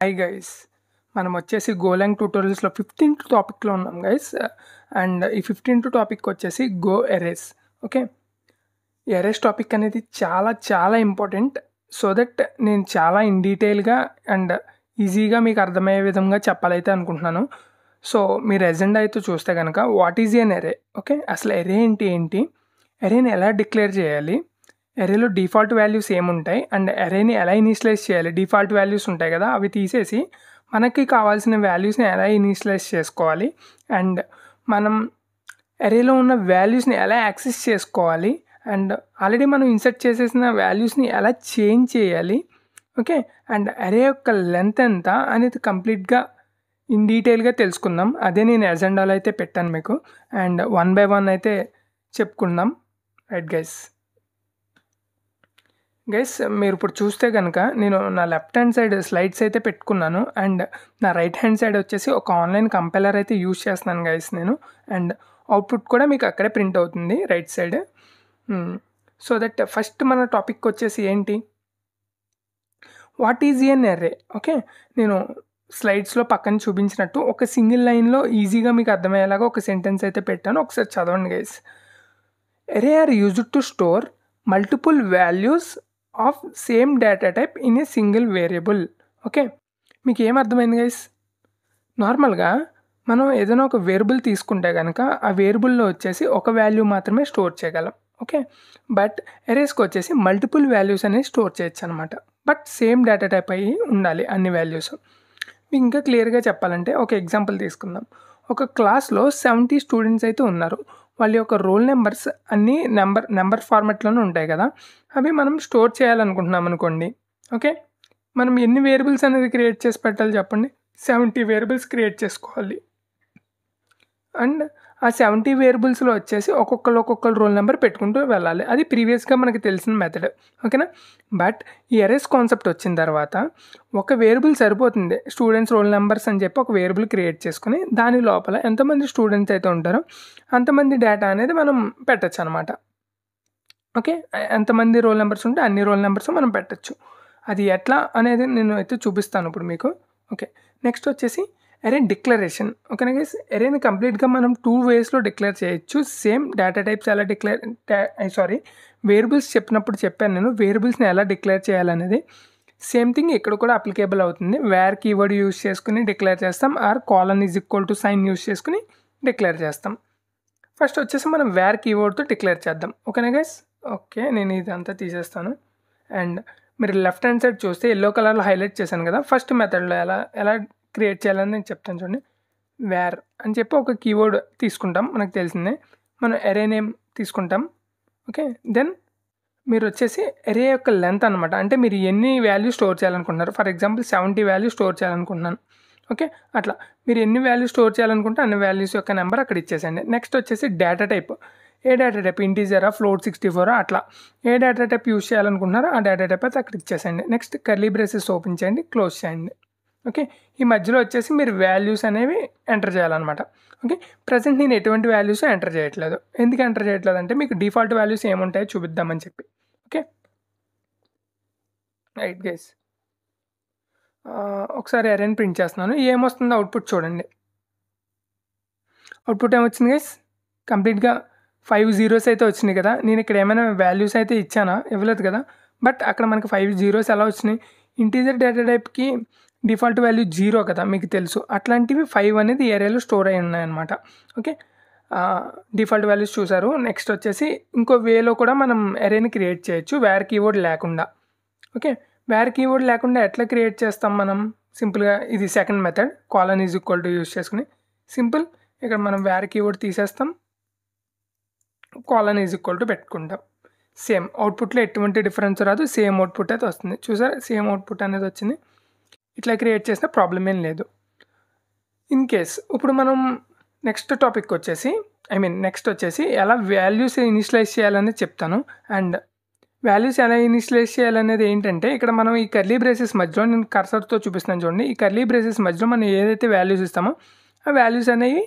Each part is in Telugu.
హాయ్ గైస్, మనం వచ్చేసి గోలాంగ్ ట్యూటోరియల్స్లో 15th టాపిక్లో ఉన్నాం గైస్. అండ్ ఈ 15th టాపిక్ వచ్చేసి go erase. Okay, erase topic అనేది చాలా చాలా ఇంపార్టెంట్. సో దట్ నేను చాలా ఇన్ డీటెయిల్గా అండ్ ఈజీగా మీకు అర్థమయ్యే విధంగా చెప్పాలైతే అనుకుంటున్నాను. సో మీరు ఎజెండా అయితే చూస్తే కనుక what is N array, okay, అసలు ఎరే ఏంటి, ఎరేని ఎలా డిక్లేర్ చేయాలి, ఎరేలో డిఫాల్ట్ వాల్యూస్ ఏముంటాయి, అండ్ ఎరేని ఎలా ఇనిషియలైజ్ చేయాలి. డిఫాల్ట్ వాల్యూస్ ఉంటాయి కదా, అవి తీసేసి మనకి కావాల్సిన వాల్యూస్ని ఎలా ఇనిషియలైజ్ చేసుకోవాలి, అండ్ మనం ఎరేలో ఉన్న వాల్యూస్ని ఎలా యాక్సెస్ చేసుకోవాలి, అండ్ ఆల్రెడీ మనం ఇన్సర్ట్ చేసేసిన వాల్యూస్ని ఎలా చేంజ్ చేయాలి, ఓకే, అండ్ ఎరే యొక్క లెంత్ ఎంత అనేది కంప్లీట్గా ఇన్ డీటెయిల్గా తెలుసుకుందాం. అదే నేను ఎజెండాలో అయితే పెట్టాను మీకు, అండ్ 1 by 1 అయితే చెప్పుకుందాం. రైట్ గైస్, మీరు ఇప్పుడు చూస్తే కనుక నేను నా లెఫ్ట్ హ్యాండ్ సైడ్ స్లైడ్స్ అయితే పెట్టుకున్నాను, అండ్ నా రైట్ హ్యాండ్ సైడ్ వచ్చేసి ఒక ఆన్లైన్ కంపైలర్ అయితే యూజ్ చేస్తున్నాను గైస్ నేను. అండ్ అవుట్పుట్ కూడా మీకు అక్కడే ప్రింట్ అవుతుంది right side. So that first మన టాపిక్ వచ్చేసి ఏంటి, what is an array. Okay, నేను స్లైడ్స్లో పక్కన చూపించినట్టు ఒక సింగిల్ లైన్లో ఈజీగా మీకు అర్థమయ్యేలాగా ఒక సెంటెన్స్ అయితే పెట్టాను, ఒకసారి చదవండి guys. Array are used to store multiple values of same data type in a single variable. Okay, మీకు ఏం అర్థమైంది గైస్? నార్మల్గా మనం ఏదైనా ఒక వేరియబుల్ తీసుకుంటే కనుక ఆ వేరియబుల్లో వచ్చేసి ఒక వాల్యూ మాత్రమే స్టోర్ చేయగలం. ఓకే, బట్ ఎరేస్కి వచ్చేసి మల్టిపుల్ వాల్యూస్ అనేవి స్టోర్ చేయొచ్చు అనమాట. బట్ సేమ్ డేటా టైప్ అయ్యి ఉండాలి అన్ని వాల్యూస్. మీకు ఇంకా క్లియర్గా చెప్పాలంటే ఒక ఎగ్జాంపుల్ తీసుకుందాం. ఒక క్లాస్లో 70 స్టూడెంట్స్ అయితే ఉన్నారు. వాళ్ళ యొక్క రోల్ నెంబర్స్ అన్నీ నెంబర్ ఫార్మాట్లోనే ఉంటాయి కదా, అవి మనం స్టోర్ చేయాలనుకుంటున్నాం అనుకోండి. ఓకే, మనం ఎన్ని వేరియబుల్స్ అనేది క్రియేట్ చేసి పెట్టాలి చెప్పండి? 70 వేరియబుల్స్ క్రియేట్ చేసుకోవాలి. అండ్ ఆ 70 వేరియబుల్స్లో వచ్చేసి ఒక్కొక్కరు రోల్ నెంబర్ పెట్టుకుంటూ వెళ్ళాలి. అది ప్రీవియస్గా మనకి తెలిసిన మెథడ్. ఓకేనా, బట్ ఈ ఎరేస్ కాన్సెప్ట్ వచ్చిన తర్వాత ఒక వేరియబుల్ సరిపోతుంది. స్టూడెంట్స్ రోల్ నెంబర్స్ అని చెప్పి ఒక వేరియబుల్ క్రియేట్ చేసుకుని దాని లోపల ఎంతమంది స్టూడెంట్స్ అయితే ఉంటారో అంతమంది డేటా అనేది మనం పెట్టచ్చు అనమాట. ఓకే, ఎంతమంది రోల్ నెంబర్స్ ఉంటే అన్ని రోల్ నెంబర్స్ మనం పెట్టచ్చు. అది ఎట్లా అనేది నేను అయితే చూపిస్తాను ఇప్పుడు మీకు. ఓకే, నెక్స్ట్ వచ్చేసి ఎరే డిక్లరేషన్. ఓకేనా గైస్, ఎరేని కంప్లీట్గా మనం 2 waysలో డిక్లేర్ చేయొచ్చు. సేమ్ డేటా టైప్స్ ఎలా వేరియబుల్స్ చెప్పినప్పుడు చెప్పాను నేను, వేరియబుల్స్ని ఎలా డిక్లేర్ చేయాలనేది. సేమ్ థింగ్ ఇక్కడ కూడా అప్లికేబుల్ అవుతుంది. వేర్ కీవర్డ్ యూజ్ చేసుకుని డిక్లేర్ చేస్తాం, or colon is equal to sign use చేసుకుని డిక్లేర్ చేస్తాం. ఫస్ట్ వచ్చేసి మనం వేర్ కీవర్డ్తో డిక్లేర్ చేద్దాం. ఓకేనా గైస్? ఓకే, నేను ఇదంతా తీసేస్తాను. అండ్ మీరు లెఫ్ట్ హ్యాండ్ సైడ్ చూస్తే ఎల్లో కలర్లో హైలైట్ చేశాను కదా, ఫస్ట్ మెథడ్లో ఎలా క్రియేట్ చేయాలని నేను చెప్తాను చూడండి. వేర్ అని చెప్పి ఒక కీవర్డ్ తీసుకుంటాం, మనకు తెలిసిందే. మనం ఎరే నేమ్ తీసుకుంటాం. ఓకే, దెన్ మీరు వచ్చేసి ఎరే యొక్క లెంత్ అనమాట, అంటే మీరు ఎన్ని వాల్యూ స్టోర్ చేయాలనుకుంటున్నారు. ఫర్ ఎగ్జాంపుల్ 70 వాల్యూ స్టోర్ చేయాలనుకుంటున్నాను. ఓకే, అట్లా మీరు ఎన్ని వాల్యూ స్టోర్ చేయాలనుకుంటే అన్ని వాల్యూస్ యొక్క నెంబర్ అక్కడ ఇచ్చేసేయండి. నెక్స్ట్ వచ్చేసి డేటా టైప్. ఏ డేటా టైప్, ఇంటీజరా, ఫ్లోట్, 64 అట్లా ఏ డేటా టైప్ యూజ్ చేయాలనుకుంటున్నారో ఆ డేటా టైప్ అయితే అక్కడ ఇచ్చేసేయండి. నెక్స్ట్ కర్లీ బ్రేసెస్ ఓపెన్ చేయండి, క్లోజ్ చేయండి. ఓకే, ఈ మధ్యలో వచ్చేసి మీరు వాల్యూస్ అనేవి ఎంటర్ చేయాలన్నమాట. ఓకే, ప్రజెంట్ నేను ఎటువంటి వాల్యూస్ ఎంటర్ చేయట్లేదు. ఎందుకు ఎంటర్ చేయట్లేదు అంటే మీకు డిఫాల్ట్ వాల్యూస్ ఏముంటాయో చూపిద్దామని చెప్పి. ఓకే, రైట్ గైస్, ఒకసారి ఎరేని ప్రింట్ చేస్తున్నాను. ఏమొస్తుందో అవుట్పుట్ చూడండి. అవుట్పుట్ ఏమొచ్చింది గైస్? కంప్లీట్గా 5 zeros అయితే వచ్చినాయి కదా. నేను ఇక్కడ ఏమైనా వాల్యూస్ అయితే ఇచ్చానా? ఇవ్వలేదు కదా. బట్ అక్కడ మనకి 5 zeros ఎలా వచ్చినాయి? ఇంటీజర్ డేటా టైప్కి డిఫాల్ట్ వాల్యూ 0 కదా, మీకు తెలుసు. అట్లాంటివి 5 అనేది ఏరియాలో స్టోర్ అయి ఉన్నాయన్నమాట. ఓకే, డిఫాల్ట్ వాల్యూస్ చూసారు. నెక్స్ట్ వచ్చేసి ఇంకో వేలో కూడా మనం ఎరేని క్రియేట్ చేయొచ్చు వేర్ కీవర్డ్ లేకుండా. ఓకే, వేర్ కీవర్డ్ లేకుండా ఎట్లా క్రియేట్ చేస్తాం మనం? సింపుల్గా ఇది second method, colon is equal to use చేసుకుని సింపుల్ ఇక్కడ మనం వేర్ కీవర్డ్ తీసేస్తాం, కోలన్ ఈజ్ ఈక్వల్ టు పెట్టుకుంటాం. సేమ్ అవుట్పుట్లో ఎటువంటి డిఫరెన్స్ రాదు, సేమ్ అవుట్పుట్ అయితే వస్తుంది. చూసారా, సేమ్ అవుట్పుట్ అనేది వచ్చింది. ఇట్లా క్రియేట్ చేసిన ప్రాబ్లం ఏం లేదు. ఇన్ కేస్ ఇప్పుడు మనం నెక్స్ట్ వచ్చేసి ఎలా వాల్యూస్ ఇనిషియలైజ్ చేయాలనేది చెప్తాను. అండ్ వాల్యూస్ ఎలా ఇనిషియలైజ్ చేయాలనేది ఏంటంటే ఇక్కడ మనం ఈ కర్లీ బ్రేసెస్ మధ్యలో నేను కర్సర్తో చూపిస్తాను చూడండి. ఈ కర్లీ బ్రేసెస్ మధ్యలో మనం ఏదైతే వాల్యూస్ ఇస్తామో ఆ వాల్యూస్ అనేవి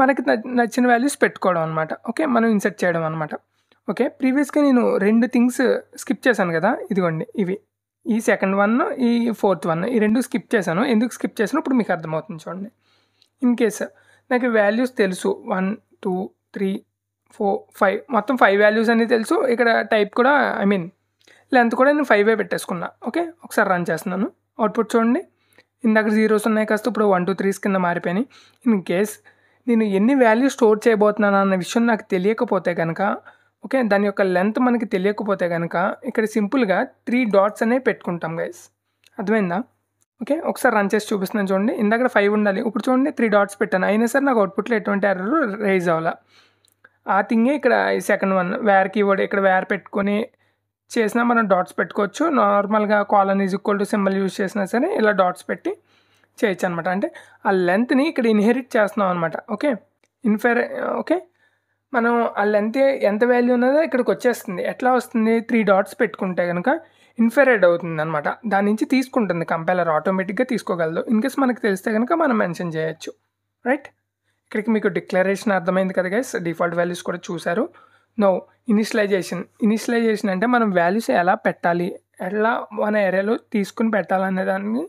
మనకి నచ్చిన వాల్యూస్ పెట్టుకోవడం అనమాట. ఓకే, మనం ఇన్సర్ట్ చేయడం అనమాట. ఓకే, ప్రీవియస్గా నేను 2 థింగ్స్ స్కిప్ చేశాను కదా, ఇదిగోండి ఇవి. ఈ సెకండ్ వన్, ఈ ఫోర్త్ వన్, ఈ 2 స్కిప్ చేశాను. ఎందుకు స్కిప్ చేశానో ఇప్పుడు మీకు అర్థమవుతుంది చూడండి. ఇన్ కేస్ నాకు వాల్యూస్ తెలుసు 1, 2, 3, 4, 5 మొత్తం 5 వాల్యూస్ అనేది తెలుసు. ఇక్కడ టైప్ కూడా ఐ మీన్ లెంత్ కూడా నేను 5 పెట్టేసుకున్నా. ఓకే, ఒకసారి రన్ చేస్తున్నాను. అవుట్పుట్ చూడండి. ఇందాక జీరోస్ ఉన్నాయి కాస్త ఇప్పుడు 1, 2, 3 కింద మారిపోయినాయి. ఇన్ కేస్ నేను ఎన్ని వాల్యూస్ స్టోర్ చేయబోతున్నాను అన్న విషయం నాకు తెలియకపోతే కనుక, ఓకే, దాని యొక్క లెంత్ మనకి తెలియకపోతే కనుక ఇక్కడ సింపుల్గా 3 డాట్స్ అనేవి పెట్టుకుంటాం గైస్. అర్థమైందా? ఓకే, ఒకసారి రన్ చేసి చూపిస్తున్నాను చూడండి. ఇందాక 5 ఉండాలి, ఇప్పుడు చూడండి 3 డాట్స్ పెట్టాను. అయినా సరే నాకు అవుట్పుట్లో ఎటువంటి ఎర్రర్ రైజ్ అవ్వాల. ఆ థింగే ఇక్కడ ఈ సెకండ్ వన్ వేర్ కీవర్డ్ ఇక్కడ వేర్ పెట్టుకొని చేసినా మనం డాట్స్ పెట్టుకోవచ్చు. నార్మల్గా colon is equal to symbol use చేసినా సరే ఇలా డాట్స్ పెట్టి చేయొచ్చు అనమాట. అంటే ఆ లెంత్ని ఇక్కడ ఇన్హెరిట్ చేస్తున్నాం అనమాట. ఓకే, ఓకే, మనం ఆ లెంత్ ఎంత వాల్యూ ఉన్నదో ఇక్కడికి వచ్చేస్తుంది. ఎట్లా వస్తుంది? 3 డాట్స్ పెట్టుకుంటే కనుక ఇన్ఫెరెడ్ అవుతుంది అనమాట. దాని నుంచి తీసుకుంటుంది కంపైలర్, ఆటోమేటిక్గా తీసుకోగలదు. ఇన్కేస్ మనకు తెలిస్తే కనుక మనం మెన్షన్ చేయొచ్చు. రైట్, ఇక్కడికి మీకు డిక్లరేషన్ అర్థమైంది కదా గైస్. డిఫాల్ట్ వాల్యూస్ కూడా చూసారు. నో ఇనిషియలైజేషన్ అంటే మనం వాల్యూస్ ఎలా పెట్టాలి, ఎలా మన ఏరియాలో తీసుకుని పెట్టాలనే దాన్ని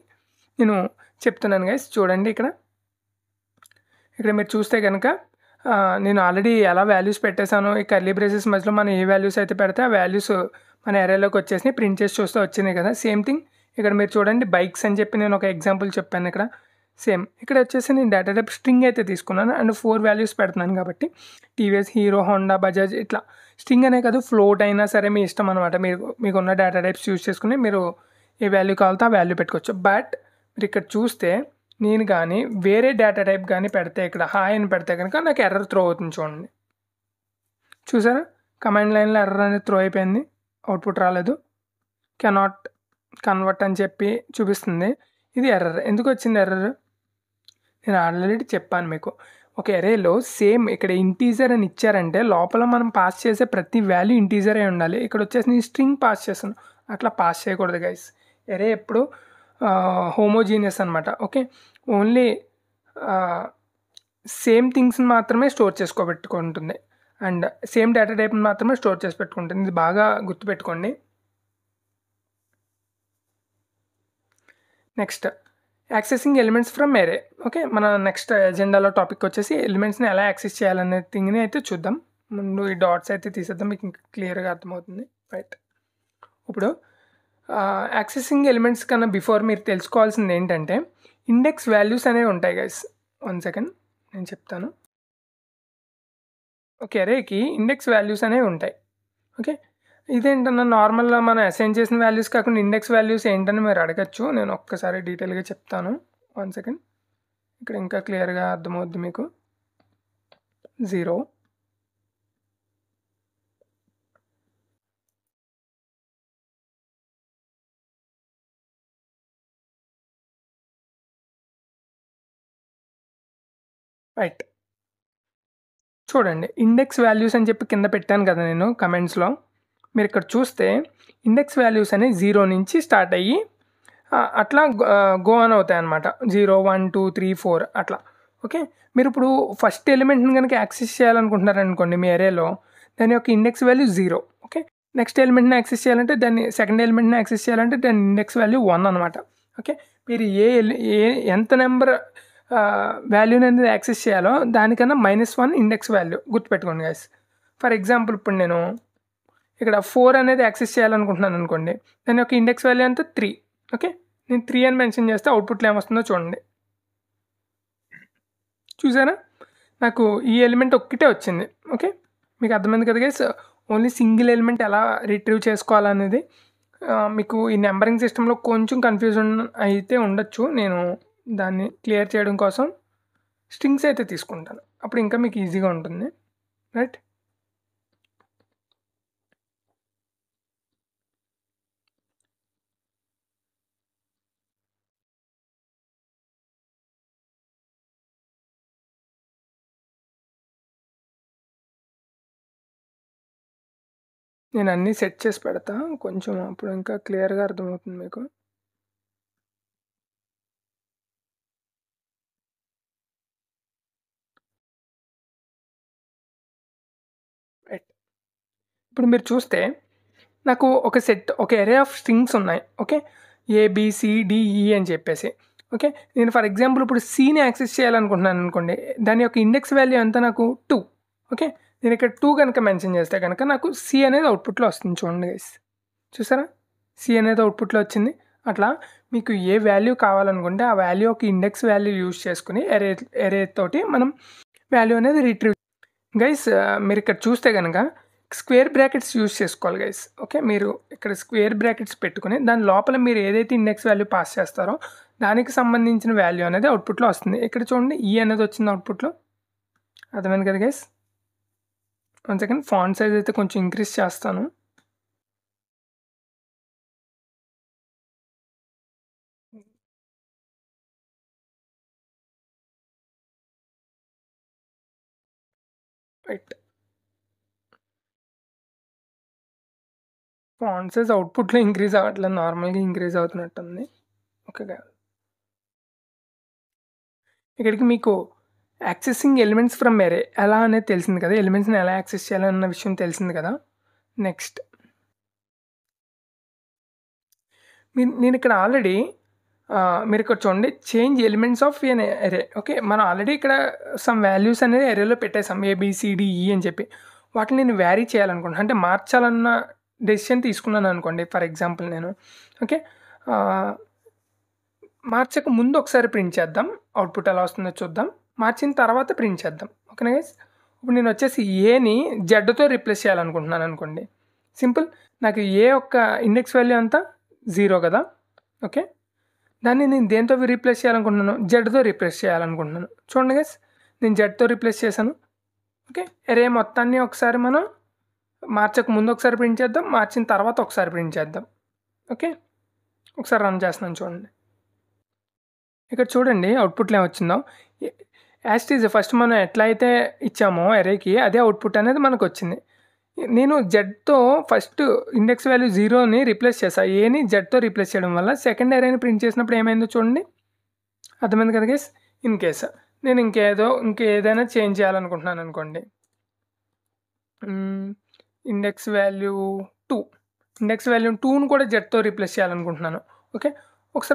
నేను చెప్తున్నాను గైస్. చూడండి ఇక్కడ మీరు చూస్తే కనుక నేను ఆల్రెడీ ఎలా వాల్యూస్ పెట్టేశాను. ఈ కర్లీ బ్రేసెస్ మధ్యలో మనం ఏ వాల్యూస్ అయితే పెడితే ఆ వాల్యూస్ మన ఏరియాలోకి వచ్చేసి ప్రింట్ చేసి చూస్తే వచ్చినాయి కదా. సేమ్ థింగ్ ఇక్కడ మీరు చూడండి, బైక్స్ అని చెప్పి నేను ఒక ఎగ్జాంపుల్ చెప్పాను ఇక్కడ. సేమ్ ఇక్కడ వచ్చేసి నేను డేటా టైప్ స్ట్రింగ్ అయితే తీసుకున్నాను అండ్ 4 వాల్యూస్ పెడుతున్నాను కాబట్టి టీవీఎస్, హీరో, హోండా, బజాజ్ ఇట్లా స్ట్రింగ్ అనే కాదు, ఫ్లోట్ అయినా సరే మీ ఇష్టం అనమాట. మీకున్న డేటా టైప్స్ యూజ్ చేసుకుని మీరు ఏ వాల్యూ కావాలితే ఆ వాల్యూ పెట్టుకోవచ్చు. బట్ మీరు ఇక్కడ చూస్తే నేను కానీ వేరే డేటా టైప్ కానీ పెడితే ఇక్కడ హాయ్ అని పెడితే కనుక నాకు ఎర్రర్ త్రో అవుతుంది చూడండి. చూసారా, కమాండ్ లైన్లో ఎర్రర్ అనేది త్రో అయిపోయింది, అవుట్పుట్ రాలేదు. కెనాట్ కన్వర్ట్ అని చెప్పి చూపిస్తుంది. ఇది ఎర్రర్. ఎందుకు వచ్చింది ఎర్రర్? నేను ఆల్రెడీ చెప్పాను మీకు. ఒక ఎరేలో సేమ్ ఇక్కడ ఇంటీజర్ అని ఇచ్చారంటే లోపల మనం పాస్ చేసే ప్రతి వాల్యూ ఇంటీజరే ఉండాలి. ఇక్కడ వచ్చేసి నేను స్ట్రింగ్ పాస్ చేస్తాను, అట్లా పాస్ చేయకూడదు గైస్. ఎరే ఎప్పుడు హోమోజీనియస్ అనమాట. ఓకే, ఓన్లీ సేమ్ థింగ్స్ని మాత్రమే స్టోర్ చేసుకోబెట్టుకుంటుంది అండ్ సేమ్ డేటా టైప్ని మాత్రమే స్టోర్ చేసి పెట్టుకుంటుంది. ఇది బాగా గుర్తుపెట్టుకోండి. Next accessing elements from array. Okay, మన నెక్స్ట్ ఎజెండాలో టాపిక్ వచ్చేసి ఎలిమెంట్స్ని ఎలా యాక్సెస్ చేయాలనే థింగ్ని అయితే చూద్దాం. ముందు ఈ డాట్స్ అయితే తీసేద్దాం, మీకు ఇంకా క్లియర్గా అర్థమవుతుంది. రైట్, ఇప్పుడు యాక్సెసింగ్ ఎలిమెంట్స్ కన్నా బిఫోర్ మీరు తెలుసుకోవాల్సింది ఏంటంటే ఇండెక్స్ వాల్యూస్ అనేవి ఉంటాయి గైస్. 1 సెకండ్ నేను చెప్తాను. ఓకే, ఎరేకి ఇండెక్స్ వాల్యూస్ అనేవి ఉంటాయి. ఓకే, ఇదేంటన్నా నార్మల్గా మనం అసైన్ చేసిన వాల్యూస్ కాకుండా ఇండెక్స్ వాల్యూస్ ఏంటని మీరు అడగచ్చు. నేను ఒక్కసారి డీటెయిల్గా చెప్తాను. 1 సెకండ్, ఇక్కడ ఇంకా క్లియర్గా అర్థమవుద్ది మీకు. 0, రైట్. చూడండి, ఇండెక్స్ వాల్యూస్ అని చెప్పి కింద పెట్టాను కదా నేను కమెంట్స్లో. మీరు ఇక్కడ చూస్తే ఇండెక్స్ వాల్యూస్ అనేవి 0 నుంచి స్టార్ట్ అయ్యి అట్లా గో ఆన్ అవుతాయి అన్నమాట. 0, 1, 2, 3, 4 అట్లా. ఓకే, మీరు ఇప్పుడు ఫస్ట్ ఎలిమెంట్ని కనుక యాక్సెస్ చేయాలనుకుంటున్నారనుకోండి మీ ఏరియాలో, దాని యొక్క ఇండెక్స్ వాల్యూ 0. ఓకే, నెక్స్ట్ ఎలిమెంట్ని యాక్సెస్ చేయాలంటే దాన్ని సెకండ్ ఎలిమెంట్ని యాక్సెస్ చేయాలంటే దాని ఇండెక్స్ వాల్యూ 1 అనమాట. ఓకే, మీరు ఎంత నెంబర్ వాల్యూని అనేది యాక్సెస్ చేయాలో దానికన్నా -1 ఇండెక్స్ వాల్యూ గుర్తుపెట్టుకోండి గైస్. ఫర్ ఎగ్జాంపుల్ ఇప్పుడు నేను ఇక్కడ 4 అనేది యాక్సెస్ చేయాలనుకుంటున్నాను అనుకోండి, దాని యొక్క ఇండెక్స్ వాల్యూ అంతా 3. ఓకే, నేను 3 అని మెన్షన్ చేస్తే అవుట్పుట్లో ఏమొస్తుందో చూడండి. చూసారా, నాకు ఈ ఎలిమెంట్ ఒక్కటే వచ్చింది. ఓకే, మీకు అర్థమైంది కదా గైస్. ఓన్లీ సింగిల్ ఎలిమెంట్ ఎలా రిట్రీవ్ చేసుకోవాలనేది మీకు ఈ నెంబరింగ్ సిస్టంలో కొంచెం కన్ఫ్యూజన్ అయితే ఉండొచ్చు. నేను దాన్ని క్లియర్ చేయడం కోసం స్ట్రింగ్స్ అయితే తీసుకుంటాను, అప్పుడు ఇంకా మీకు ఈజీగా ఉంటుంది. రైట్, నేను అన్నీ సెట్ చేసి పెడతా కొంచెం, అప్పుడు ఇంకా క్లియర్గా అర్థమవుతుంది మీకు. రైట్, ఇప్పుడు మీరు చూస్తే నాకు ఒక ఎరే ఆఫ్ స్ట్రింగ్స్ ఉన్నాయి. ఓకే, ఏబిసిడిఈ అని చెప్పేసి. ఓకే, నేను ఫర్ ఎగ్జాంపుల్ ఇప్పుడు సిని యాక్సెస్ చేయాలనుకుంటున్నాను అనుకోండి. దాని యొక్క ఇండెక్స్ వాల్యూ ఎంత నాకు 2. ఓకే, నేను ఇక్కడ 2 కనుక మెన్షన్ చేస్తే కనుక నాకు సి అనేది అవుట్పుట్లో వస్తుంది. చూడండి గైస్, చూసారా, సి అనేది అవుట్పుట్లో వచ్చింది. అట్లా మీకు ఏ వాల్యూ కావాలనుకుంటే ఆ వాల్యూ ఒక ఇండెక్స్ వాల్యూ యూజ్ చేసుకుని ఎరే తోటి మనం వాల్యూ అనేది రిట్రీవ్. గైస్ మీరు ఇక్కడ చూస్తే కనుక స్క్వేర్ బ్రాకెట్స్ యూజ్ చేసుకోవాలి గైస్. ఓకే, మీరు ఇక్కడ స్క్వేర్ బ్రాకెట్స్ పెట్టుకుని దాని లోపల మీరు ఏదైతే ఇండెక్స్ వాల్యూ పాస్ చేస్తారో దానికి సంబంధించిన వాల్యూ అనేది అవుట్పుట్లో వస్తుంది. ఇక్కడ చూడండి ఈ అనేది వచ్చింది అవుట్పుట్లో. అర్థమైంది కదా గైస్? 1 సెకండ్, ఫాంట్ సైజ్ అయితే కొంచెం ఇంక్రీజ్ చేస్తాను. రైట్, ఫాంట్ సైజ్ అవుట్పుట్లో ఇంక్రీజ్ అవ్వట్లేదు, నార్మల్గా ఇంక్రీజ్ అవుతున్నట్టుంది. ఓకే, ఇక్కడికి మీకు యాక్సెసింగ్ ఎలిమెంట్స్ ఫ్రమ్ ఎరే ఎలా అనేది తెలిసింది కదా, ఎలిమెంట్స్ని ఎలా యాక్సెస్ చేయాలన్న విషయం తెలిసింది కదా. నెక్స్ట్ నేను ఇక్కడ ఆల్రెడీ మీరు ఇక్కడ చూడండి, change elements of an array. Okay, మనం ఆల్రెడీ ఇక్కడ సమ్ వాల్యూస్ అనేది ఎరేలో పెట్టేసాం, ఏబిసిడిఈ అని చెప్పి. వాటిని నేను వ్యారీ చేయాలనుకుంటున్నాను, అంటే మార్చాలన్న డెసిషన్ తీసుకున్నాను అనుకోండి. ఫర్ ఎగ్జాంపుల్ నేను ఓకే మార్చక ముందు ఒకసారి ప్రింట్ చేద్దాం, అవుట్పుట్ ఎలా వస్తుందో చూద్దాం. మార్చిన తర్వాత ప్రింట్ చేద్దాం. ఓకేనా గైస్? ఇప్పుడు నేను వచ్చేసి ఏని జెడ్తో రీప్లేస్ చేయాలనుకుంటున్నాను అనుకోండి. సింపుల్, నాకు ఏ యొక్క ఇండెక్స్ వాల్యూ అంతా 0 కదా. ఓకే, దాన్ని నేను దేంతో రీప్లేస్ చేయాలనుకుంటున్నాను? జెడ్తో రీప్లేస్ చేయాలనుకుంటున్నాను. చూడండి గైస్, నేను జెడ్తో రీప్లేస్ చేశాను. ఓకే, ఎరే మొత్తాన్ని ఒకసారి మనం మార్చక ముందు ఒకసారి ప్రింట్ చేద్దాం, మార్చిన తర్వాత ఒకసారి ప్రింట్ చేద్దాం. ఓకే, ఒకసారి రన్ చేస్తున్నాను చూడండి. ఇక్కడ చూడండి అవుట్పుట్లో ఏమొచ్చిందో. యాజ్ ఫస్ట్ మనం ఎట్లా అయితే ఇచ్చామో ఎరేకి అదే అవుట్పుట్ అనేది మనకు వచ్చింది. నేను జెడ్తో ఫస్ట్ ఇండెక్స్ వాల్యూ 0ని రీప్లేస్ చేశాను. ఏని జెడ్తో రీప్లేస్ చేయడం వల్ల సెకండ్ ఎరేని ప్రింట్ చేసినప్పుడు ఏమైందో చూడండి. అర్థమైంది కదా గైస్? ఇన్ కేస్ నేను ఇంకేదైనా చేంజ్ చేయాలనుకుంటున్నాను అనుకోండి. ఇండెక్స్ వాల్యూ 2ని కూడా జెడ్తో రీప్లేస్ చేయాలనుకుంటున్నాను. ఓకే,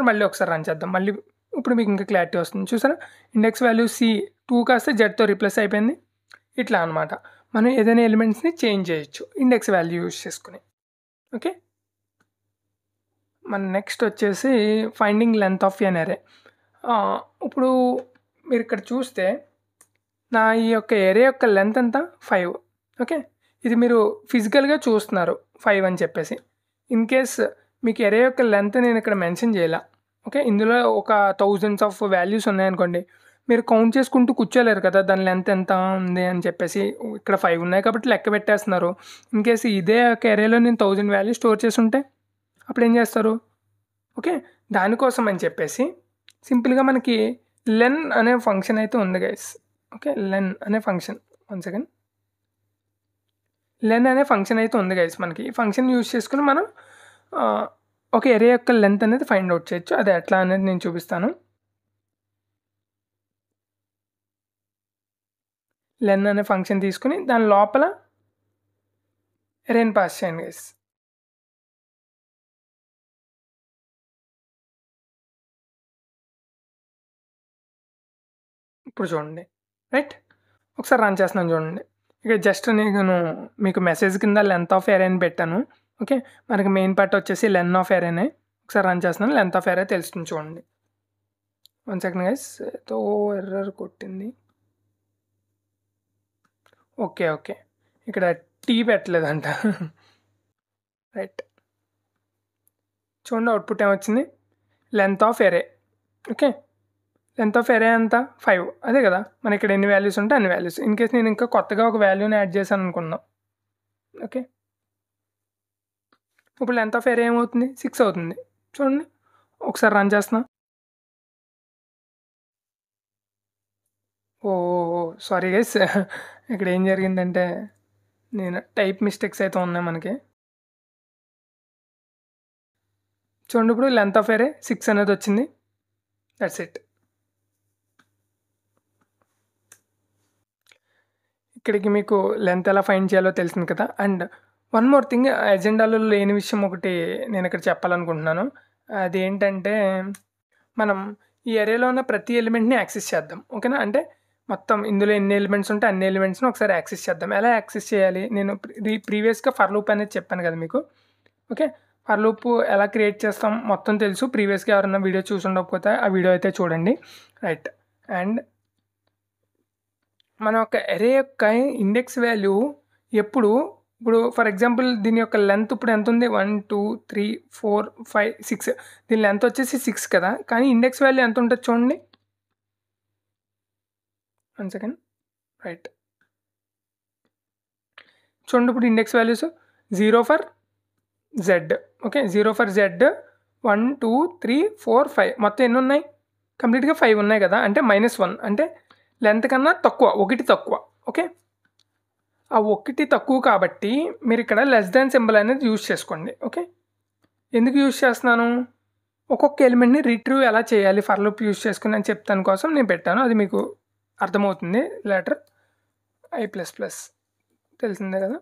మళ్ళీ ఒకసారి రన్ చేద్దాం. మళ్ళీ ఇప్పుడు మీకు ఇంకా క్లారిటీ వస్తుంది. చూసారా, ఇండెక్స్ వాల్యూ 2 కాస్త జెడ్తో రీప్లేస్ అయిపోయింది. ఇట్లా అనమాట మనం ఏదైనా ఎలిమెంట్స్ని చేంజ్ చేయొచ్చు ఇండెక్స్ వాల్యూ యూజ్ చేసుకుని. ఓకే, మన నెక్స్ట్ వచ్చేసి ఫైండింగ్ లెంత్ ఆఫ్ ఎన్ ఎరే. ఇప్పుడు మీరు ఇక్కడ చూస్తే నా ఈ యొక్క ఎరే యొక్క లెంత్ ఎంత? 5. ఓకే, ఇది మీరు ఫిజికల్గా చూస్తున్నారు 5 అని చెప్పేసి. ఇన్ కేస్ మీకు ఎరే యొక్క లెంత్ నేను ఇక్కడ మెన్షన్ చేయాల. ఓకే, ఇందులో ఒక థౌజండ్స్ ఆఫ్ వాల్యూస్ ఉన్నాయనుకోండి, మీరు కౌంట్ చేసుకుంటూ కూర్చోలేరు కదా దాని లెంత్ ఎంత ఉంది అని చెప్పేసి. ఇక్కడ 5 ఉన్నాయి కాబట్టి లెక్క పెట్టేస్తున్నారు. ఇన్ కేసు ఇదే ఒక ఎరేలో నేను 1000 వాల్యూ స్టోర్ చేసి ఉంటే అప్పుడు ఏం చేస్తారు? ఓకే, దానికోసం అని చెప్పేసి సింపుల్గా మనకి లెన్ అనే ఫంక్షన్ అయితే ఉంది గైస్. ఓకే, లెన్ అనే ఫంక్షన్, 1 సెకండ్, లెన్ అనే ఫంక్షన్ అయితే ఉంది గైస్. మనకి ఈ ఫంక్షన్ యూజ్ చేసుకుని మనం ఒక ఎరే యొక్క లెంత్ అనేది ఫైండ్ అవుట్ చేయొచ్చు. అది ఎట్లా అనేది నేను చూపిస్తాను. లెన్ అనే ఫంక్షన్ తీసుకుని దాని లోపల ఎరేని పాస్ చేయండి గైస్. ఇప్పుడు చూడండి, రైట్, ఒకసారి రన్ చేస్తున్నాను చూడండి. ఇక జస్ట్ నేను మీకు మెసేజ్ కింద లెంత్ ఆఫ్ ఎరే అని పెట్టాను. ఓకే, మనకి మెయిన్ పార్ట్ వచ్చేసి లెన్ ఆఫ్ ఎరేనే. ఒకసారి రన్ చేస్తున్నాను, లెంత్ ఆఫ్ ఎరే తెలుస్తుంది చూడండి. 1 సెకండ్ గైస్, ఏదో ఎర్రర్ కొట్టింది. ఓకే, ఇక్కడ టీ పెట్టలేదంట. రైట్, చూడండి అవుట్పుట్ ఏమొచ్చింది? Length of array. Okay, length of array అంతా 5, అదే కదా. మన ఇక్కడ ఎన్ని వాల్యూస్ ఉంటే అన్ని వాల్యూస్. ఇన్ కేస్ నేను ఇంకా కొత్తగా ఒక వాల్యూని యాడ్ చేశాను అనుకుందాం. ఓకే, ఇప్పుడు లెంత్ ఆఫ్ ఎరే ఏమవుతుంది? 6 అవుతుంది. చూడండి, ఒకసారి రన్ చేస్తున్నా. ఓ సారీ గైస్, ఇక్కడ ఏం జరిగిందంటే నేను టైప్ మిస్టేక్స్ అయితే ఉన్నాయి మనకి. చూడండి, ఇప్పుడు లెంత్ ఆఫ్ ఎరే 6 అనేది వచ్చింది. That's it. ఇక్కడికి మీకు లెంత్ ఎలా ఫైండ్ చేయాలో తెలిసింది కదా. అండ్ వన్ మోర్ థింగ్ ఎజెండాలో లేని విషయం ఒకటి నేను ఇక్కడ చెప్పాలనుకుంటున్నాను. అదేంటంటే మనం ఈ అరేలో ఉన్న ప్రతి ఎలిమెంట్‌ని యాక్సెస్ చేద్దాం. ఓకేనా? అంటే మొత్తం ఇందులో ఎన్ని ఎలిమెంట్స్ ఉంటే అన్ని ఎలిమెంట్స్‌ని ఒకసారి యాక్సెస్ చేద్దాం. ఎలా యాక్సెస్ చేయాలి? నేను ప్రీవియస్‌గా ఫర్ లూప్ అనేది చెప్పాను కదా మీకు. ఓకే. ఫర్ లూప్ ఎలా క్రియేట్ చేస్తాం మొత్తం తెలుసు. ప్రీవియస్‌గా ఎవరైనా వీడియో చూసి ఉండకపోతే ఆ వీడియో అయితే చూడండి. రైట్. అండ్ మన యొక్క అరే యొక్క ఇండెక్స్ వాల్యూ ఇప్పుడు ఫర్ ఎగ్జాంపుల్ దీని యొక్క లెంత్ ఇప్పుడు ఎంత ఉంది? 1, 2, 3, 4, 5, 6 దీని లెంత్ వచ్చేసి 6 కదా! కానీ ఇండెక్స్ వాల్యూ ఎంత ఉంటది చూడండి. 1 సెకండ్. రైట్. చూడండి ఇప్పుడు index values 0 for Z. Okay. 0 for Z 1, 2, 3, 4, 5 మొత్తం ఎన్ని ఉన్నాయి? కంప్లీట్‌గా 5 ఉన్నాయి కదా! అంటే -1 అంటే లెంత్ కన్నా తక్కువ, 1 తక్కువ. ఓకే. ఆ 1 తక్కువ కాబట్టి మీరు ఇక్కడ లెస్ దాన్ సింబల్ అనేది యూజ్ చేసుకోండి. ఓకే. ఎందుకు యూజ్ చేస్తున్నాను? ఒక్కొక్క ఎలిమెంట్‌ని రిట్రీవ్ ఎలా చేయాలి ఫర్ లూప్ యూజ్ చేసుకొని అని చెప్తాను కోసం నేను పెట్టాను. అది మీకు అర్థమవుతుంది లేటర్. i++ తెలిసిందే కదా!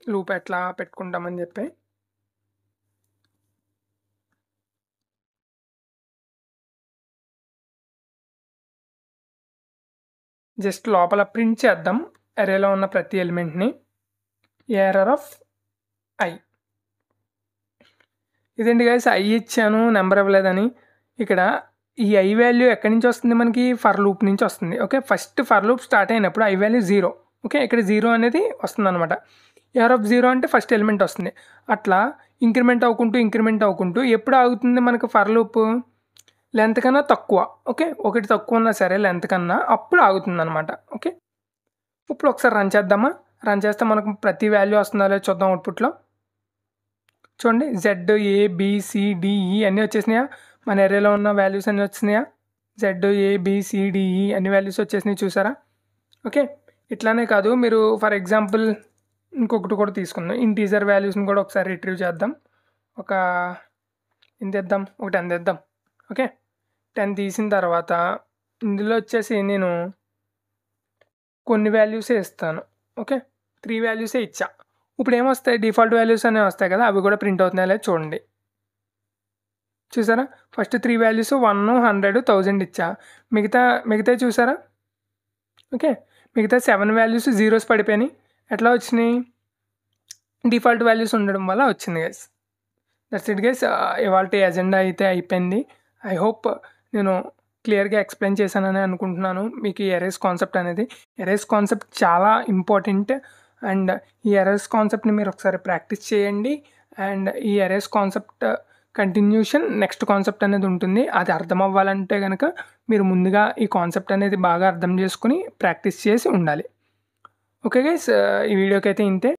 లూప్ ఎట్లా పెట్టుకుంటామని చెప్పి. జస్ట్ లోపల ప్రింట్ చేద్దాం అరేలో ఉన్న ప్రతి ఎలిమెంట్‌ని. Error of i. ఇదేంటి గైస్ i ఇచ్చాను నెంబర్ ఇవ్వలేదని. ఇక్కడ ఈ i వాల్యూ ఎక్కడి నుంచి వస్తుంది మనకి? ఫర్ లూప్ నుంచి వస్తుంది. Okay. First for loop start అయినప్పుడు i వాల్యూ 0. ఓకే. ఇక్కడ 0 అనేది వస్తుందన్నమాట. ఎర్రర్ ఆఫ్ 0 అంటే ఫస్ట్ ఎలిమెంట్ వస్తుంది. అట్లా ఇంక్రిమెంట్ అవ్వుకుంటూ ఎప్పుడు ఆగుతుంది మనకు ఫర్ లూప్? లెంత్ కన్నా తక్కువ. ఓకే. 1 తక్కువ ఉన్నా సరే లెంత్ కన్నా అప్పుడు ఆగుతుందన్నమాట. ఓకే. ఇప్పుడు ఒకసారి రన్ చేద్దామా? రన్ చేస్తే మనకు ప్రతి వాల్యూ వస్తుందో లేదో చూద్దాం అవుట్‌పుట్‌లో. చూడండి జెడ్, ఏ, బి, సి, డి, ఈ అన్నీ వచ్చేసినాయా? మన అరేలో ఉన్న వాల్యూస్ అన్నీ వచ్చినాయా? జెడ్, ఏ, బి, సి, డి, ఈ అన్ని వాల్యూస్ వచ్చేసినాయి చూసారా? ఓకే. ఇట్లానే కాదు మీరు ఫర్ ఎగ్జాంపుల్ ఇంకొకటి కూడా తీసుకుందాం. ఇంటీజర్ వాల్యూస్‌ని కూడా ఒకసారి రిట్రీవ్ చేద్దాం. ఒక ఎంత ఇద్దాం? ఒక 10 తెద్దాం. ఓకే. 10 తీసిన తర్వాత ఇందులో వచ్చేసి నేను కొన్ని వాల్యూసే ఇస్తాను. ఓకే. 3 వాల్యూసే ఇచ్చా. ఇప్పుడు ఏమొస్తాయి? డిఫాల్ట్ వాల్యూస్ అనేవి వస్తాయి కదా! అవి కూడా ప్రింట్ అవుతున్నాయో లేదో చూడండి. చూసారా? ఫస్ట్ 3 వాల్యూస్ 1, 100, 1000 ఇచ్చా. మిగతాయి చూసారా? ఓకే. మిగతా 7 వాల్యూస్ జీరోస్ పడిపోయినాయి. ఎట్లా వచ్చినాయి? డిఫాల్ట్ వాల్యూస్ ఉండడం వల్ల వచ్చింది గైస్. That's it guys. ఇవాల్టి ఎజెండా అయితే అయిపోయింది. ఐ హోప్ నేను క్లియర్‌గా ఎక్స్‌ప్లెయిన్ చేశానని అనుకుంటున్నాను. మీకు ఈ అరేస్ కాన్సెప్ట్ అనేది. అరేస్ కాన్సెప్ట్ చాలా ఇంపార్టెంట్. అండ్ ఈ అరేస్ కాన్సెప్ట్‌ని మీరు ఒకసారి ప్రాక్టీస్ చేయండి. అండ్ ఈ arrays concept continuation next concept అనేది ఉంటుంది. అది అర్థం అవ్వాలంటే గనక మీరు ముందుగా ఈ కాన్సెప్ట్ అనేది బాగా అర్థం చేసుకొని ప్రాక్టీస్ చేసి ఉండాలి. Okay guys. ఈ వీడియోకైతే ఇంతే.